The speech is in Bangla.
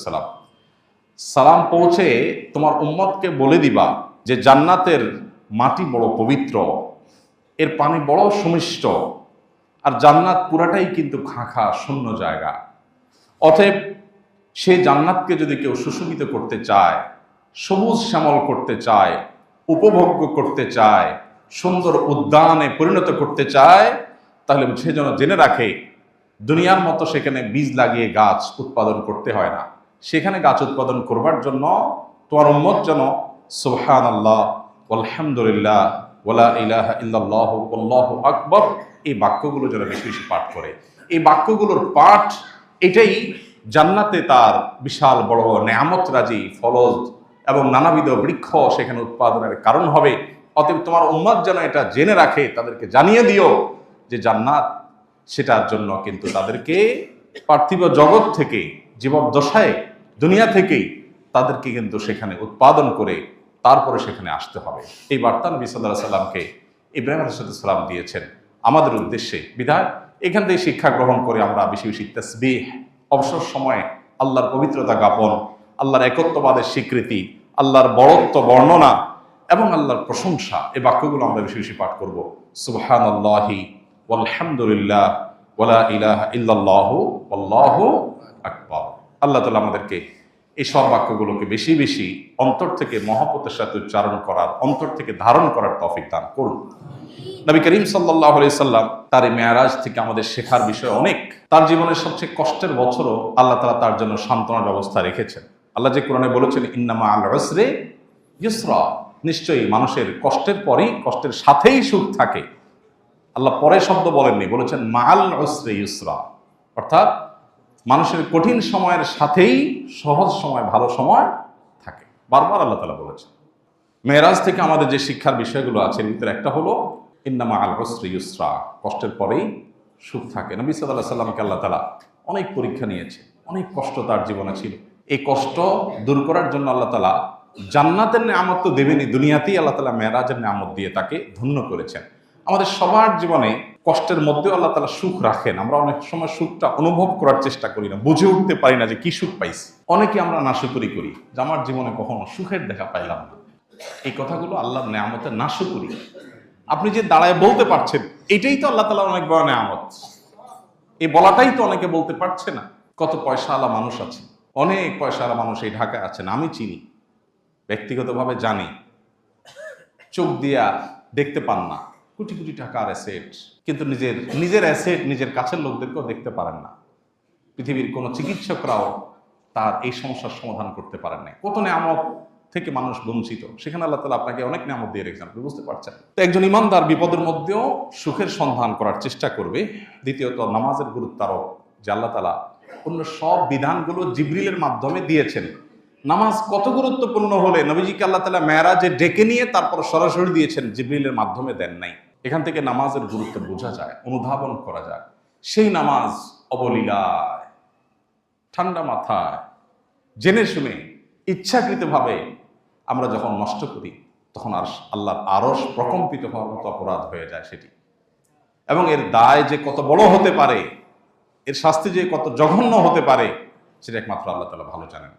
সালাম সালাম পৌঁছে তোমার উম্মতকে বলে দিবা যে জান্নাতের মাটি বড় পবিত্র, এর পানি বড় সুমিষ্ট, আর জান্নাত পুরাটাই কিন্তু খাঁখা শূন্য জায়গা। অতএব সেই জান্নাতকে যদি কেউ সুশোভিত করতে চায়, সবুজ শ্যামল করতে চায়, উপভোগ্য করতে চায়, সুন্দর উদ্যানে পরিণত করতে চায়, তাহলে সে যেন জেনে রাখে দুনিয়ার মতো সেখানে বীজ লাগিয়ে গাছ উৎপাদন করতে হয় না। সেখানে গাছ উৎপাদন করবার জন্য তোমার উম্মত যেন সুবহানাল্লাহ আলহামদুলিল্লাহ ওয়ালা ইলাহা ইল্লাল্লাহ আল্লাহু আকবার এই বাক্যগুলো যেন বেশি বেশি পাঠ করে। এই বাক্যগুলোর পাঠ এটাই জান্নাতে তার বিশাল বড় নেয়ামত রাজি ফলজ এবং নানাবিধ বৃক্ষ সেখানে উৎপাদনের কারণ হবে। অতএব তোমার উম্মত যেন এটা জেনে রাখে, তাদেরকে জানিয়ে দিও যে জান্নাত সেটার জন্য কিন্তু তাদেরকে পার্থিব জগৎ থেকে জীবদ্দশায় দুনিয়া থেকেই তাদেরকে কিন্তু সেখানে উৎপাদন করে তারপরে সেখানে আসতে হবে। এই বার্তা নবী সাল্লাল্লাহু আলাইহি সাল্লামকে ইব্রাহিম আলাইহিস সালাম দিয়েছেন আমাদের উদ্দেশ্যে। বিধায় এখান থেকে শিক্ষা গ্রহণ করে আমরা বেশি বেশি তাসবিহ, অবসর সময়ে আল্লাহর পবিত্রতা জ্ঞাপন, আল্লাহর একত্ববাদের স্বীকৃতি, আল্লাহর বড়ত্ব বর্ণনা এবং আল্লাহর প্রশংসা, এই বাক্যগুলো আমরা বেশি বেশি পাঠ করব। সুবহানাল্লাহি আলহামদুলিল্লাহ ওয়ালা ইলাহা ইল্লাল্লাহু আল্লাহু আকবার। আল্লাহ তাআলা আমাদেরকে এই সব বাক্যগুলোকে বেশি বেশি অন্তর থেকে মহব্বতের সাথে উচ্চারণ করার, অন্তর থেকে ধারণ করার তৌফিক দান করুন। নবী করিম সাল্লাল্লাহু আলাইহি সাল্লাম তার মেরাজ থেকে আমাদের শেখার বিষয় অনেক। তার জীবনের সবচেয়ে কষ্টের বছরও আল্লাহ তাআলা তার জন্য সান্ত্বনার ব্যবস্থা রেখেছেন। আল্লাহ যে কোরআনে বলেছেন ইন্না মাআল উসরি ইউসরা, নিশ্চয়ই মানুষের কষ্টের পরেই কষ্টের সাথেই সুখ থাকে। আল্লাহ পরে শব্দ বলেননি, বলেছেন মাআল উসরি ইউসরা, অর্থাৎ মানুষের কঠিন সময়ের সাথেই সহজ সময়, ভালো সময় থাকে। বারবার আল্লাহ তাআলা বলেছেন। মেরাজ থেকে আমাদের যে শিক্ষার বিষয়গুলো আছে এর ভিতরে একটা হলো ইন্না মাআল উসরি ইউসরা, কষ্টের পরেই সুখ থাকে। নবী সাল্লাল্লাহু আলাইহি সাল্লামকে আল্লাহ তাআলা অনেক পরীক্ষা নিয়েছে, অনেক কষ্ট তার জীবনে ছিল। এই কষ্ট দূর করার জন্য আল্লাহ তাআলা জান্নাতের নেয়ামত তো দেবেনই, দুনিয়াতেই আল্লাহ তাআলা মেরাজের নেয়ামত দিয়ে তাকে ধন্য করেছেন। আমাদের সবার জীবনে কষ্টের মধ্যেও আল্লাহ তাআলা সুখ রাখেন। আমরা অনেক সময় সুখটা অনুভব করার চেষ্টা করি না, বুঝে উঠতে পারি না যে কি সুখ পাইছি। অনেকে আমরা নাশুকরি করি যে আমার জীবনে কখনো সুখের দেখা পাইলাম না। এই কথাগুলো আল্লাহর নেয়ামতের নাশুকরি। আপনি যে দাঁড়ায় বলতে পারছেন এটাই তো আল্লাহ তাআলার অনেক বড় নেয়ামত। এই বলাটাই তো অনেকে বলতে পারছে না। কত পয়সাওয়ালা মানুষ আছে, অনেক পয়সাওয়ালা মানুষ এই ঢাকায় আছেন, আমি চিনি, ব্যক্তিগতভাবে জানি, চোখ দিয়া দেখতে পান না, কোটি কোটি টাকার অ্যাসেট, কিন্তু নিজের অ্যাসেট নিজের কাছের লোকদেরকেও দেখতে পারেন না। পৃথিবীর কোনো চিকিৎসকরাও তার এই সমস্যার সমাধান করতে পারেন না। কত নেয়ামত থেকে মানুষ বঞ্চিত, সেখানে আল্লাহ তাআলা আপনাকে অনেক নেয়ামত দিয়ে রেখেছেন, আপনি বুঝতে পারছেন। তো একজন ইমানদার বিপদের মধ্যেও সুখের সন্ধান করার চেষ্টা করবে। দ্বিতীয়ত নামাজের গুরুত্ব আরো, যে আল্লাহ তাআলা অন্য সব বিধানগুলো জিবরিলের মাধ্যমে দিয়েছেন। নামাজ কত গুরুত্বপূর্ণ হলে নবীজিকে আল্লাহ তাআলা মেরাজে ডেকে নিয়ে তারপর সরাসরি দিয়েছেন, জিবরিলের মাধ্যমে দেন নাই। এখান থেকে নামাজের গুরুত্ব বোঝা যায়, অনুধাবন করা যায়। সেই নামাজ অবলীলায়, ঠান্ডা মাথায়, জেনে শুনে, ইচ্ছাকৃতভাবে আমরা যখন নষ্ট করি তখন আর আল্লাহর আরশ প্রকম্পিত হওয়ার মতো অপরাধ হয়ে যায় সেটি। এবং এর দায় যে কত বড় হতে পারে, এর শাস্তি যে কত জঘন্য হতে পারে, সেটা একমাত্র আল্লাহ তাআলা ভালো জানেন।